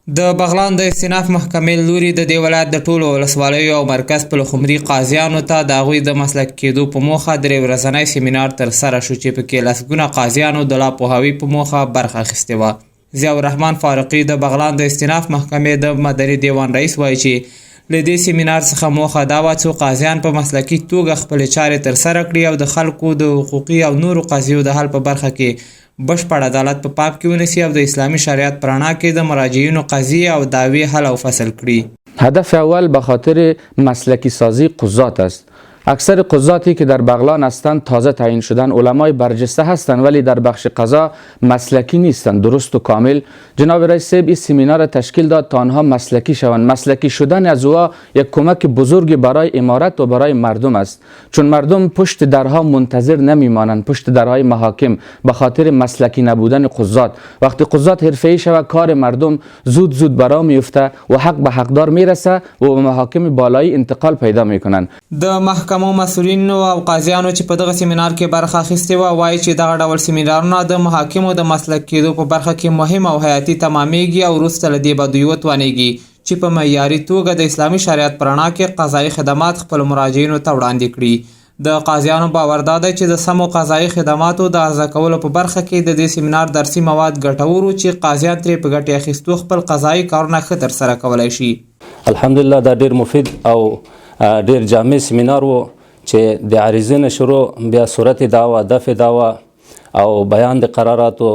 د بغلان د استیناف محکمې لوري د دې ولایت د ټولو ولسوالیو او مرکز پلخمري قاضیانو ته د هغوی د مسلک کېدو په موخه درې ورځنی سیمینار ترسره شو چې پکې لسګونه قاضیانو د لا پوهاوي په موخه برخه اخیستې وه. ضیاء الرحمن فاروقي د بغلان د استیناف محکمې د مدني دیوان رئیس وایي چې له دې سیمینار څخه موخه دا وه څو قاضیان په مسلکي توګه خپلې چارې ترسره کړي او د خلکو د حقوقي او نورو قضیو د حل په برخه کې بشپړ عدالت په پام کې ونیسي او د اسلامی شریعت پر رڼا کې د مراجعینو قضیې او دعوی حل او فصل کړي. هدف اول به خاطر مسلکی سازی قضات است. اکثر قضاتی که در بغلان هستند تازه تعیین شدن، علمای برجسته هستند ولی در بخش قضا مسلکی نیستند درست و کامل. جناب رئیس صاحب این سمینار تشکیل داد تا آنها مسلکی شوند. مسلکی شدن از او یک کمک بزرگی برای امارت و برای مردم است، چون مردم پشت درها منتظر نمیمانند، پشت درهای محاکم به خاطر مسلکی نبودن قضات. وقتی قضات حرفه‌ای شود کار مردم زود برا میفته و حق به حقدار میرسه و به محاکم بالایی انتقال پیدا میکنند. د محکمو مسئولینو او قاضیانو چې په دغه سیمینار کې برخه اخیستې وه وایي چې دغه ډول سیمینارونه د محاکمو د مسلک کېدو په برخه کې مهم او حیاتي تمامیږي او وروسته له دې به دوی وتوانیږي چې په معیاري توګه د اسلامي شریعت په رڼا کې قضایي خدمات خپلو مراجعینو ته وړاندې کړي. د قاضیانو باور دا دی چې د سمو قضایي خدماتو د عرضه کولو په برخه کې د دې سیمینار درسي مواد ګټور و چې قاضیان ترې په ګټې اخیستو خپل قضایي کارونه ښه ترسره کولی شي. الحمدلله دا ډېر مفید او ډېر جامع سیمینار و چې د عریضې نه شروع بیا صورت دعوه، دفع دعوه او بیان د قراراتو،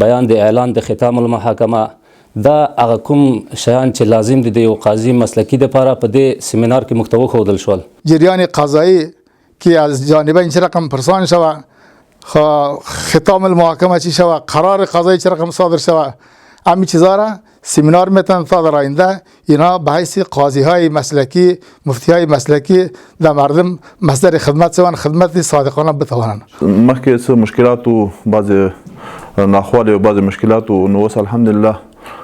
بیان د اعلان د ختام المحاکمه، دا هغه کوم شیان چې لازم دي د یو قاضي مسلکي دپاره په دې سیمینار کې موږ ته وښودل شول. جریان قضایی که از جانبین چه رقم پرسان شود، ختام المحاکمه چی شود، قرار قضایی چه رقم صادر شود، همین چیزا را سیمینار میتن تا در آینده اینا به حیث قاضی های مسلکی، مفتی های مسلکی در مردم مصدر خدمت شوند، خدمت صادقانه بتوانند. مخکې څه مشکلات و، بعضې ناخوالې او بعضې مشکلات و، نو اوس الحمدلله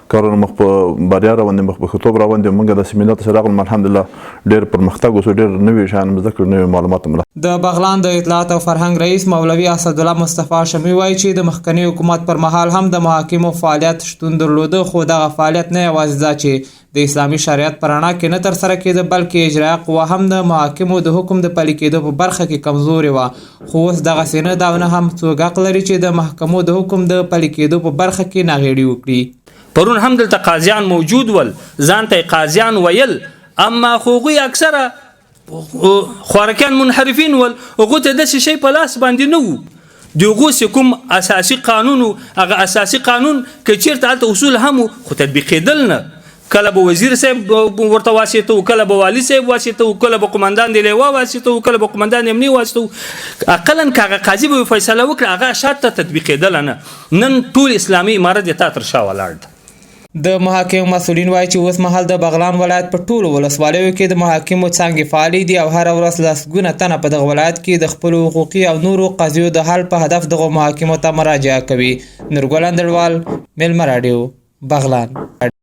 کارونه مخ په بریا روان دي، مخ په ښه توب روان دي. موږ د سیمینار ته چې راغلم الحمدلله ډېر پرمختګ وشو، ډېر نوي شیان مو زده کړل، نوي معلومات مو. د بغلان د اطلاعات او فرهنګ رئیس مولوي اسدالله مصطفی شمی وایي چې د مخکني حکومت پر مهال هم د محاکمو فعالیت شتون درلوده، خو دغه فعالیت نه یوازې دا چې د اسلامي شریعت په رڼا کې نه ترسره کېده بلکې اجرایه قوه هم د محاکمو د حکم د پلي کېدو په برخه کې کمزورې وه. خو اوس دغسې نه ده او نه هم څوک حق لري چې د محکمو د حکم د پلي کېدو په برخه کې ناغېړي وکړي. پرون هم دلته قاضیان موجود ول، ځان ته قاضیان ویل، اما خو هغوی اکثره خوارکیان منحرفین ول، هغو ته داسې شی په لاس باندې نه وو. د هغو چې کوم اساسي قانون و، هغه اساسي قانون که چېرته هلته اصول هم وو خو تطبیقېدل نه. کله به وزیر صاحب ورته واسطه و، کله به والي صاحب واسطه و، کله به قمندان د لیوا واسطه و، کله به قمندان امني واسطه و. اقلا که هغه قاضي به فیصله وکړه هغه شرط ته تطبیقېدله نه. نن ټول اسلامي امارت د تا تر شا ولاړ ده. د محاکمو مسؤلین وایي چې اوس مهال د بغلان ولایت په ټولو ولسوالیو کې د محاکمو څانګې فعالې دي او هره ورځ لسګونه تنه په دغه ولایت کې د خپلو حقوقي او نورو قضیو د حل په هدف دغو محاکمو ته مراجعه کوي. نورګل اندړوال، میلمه راډیو، بغلان.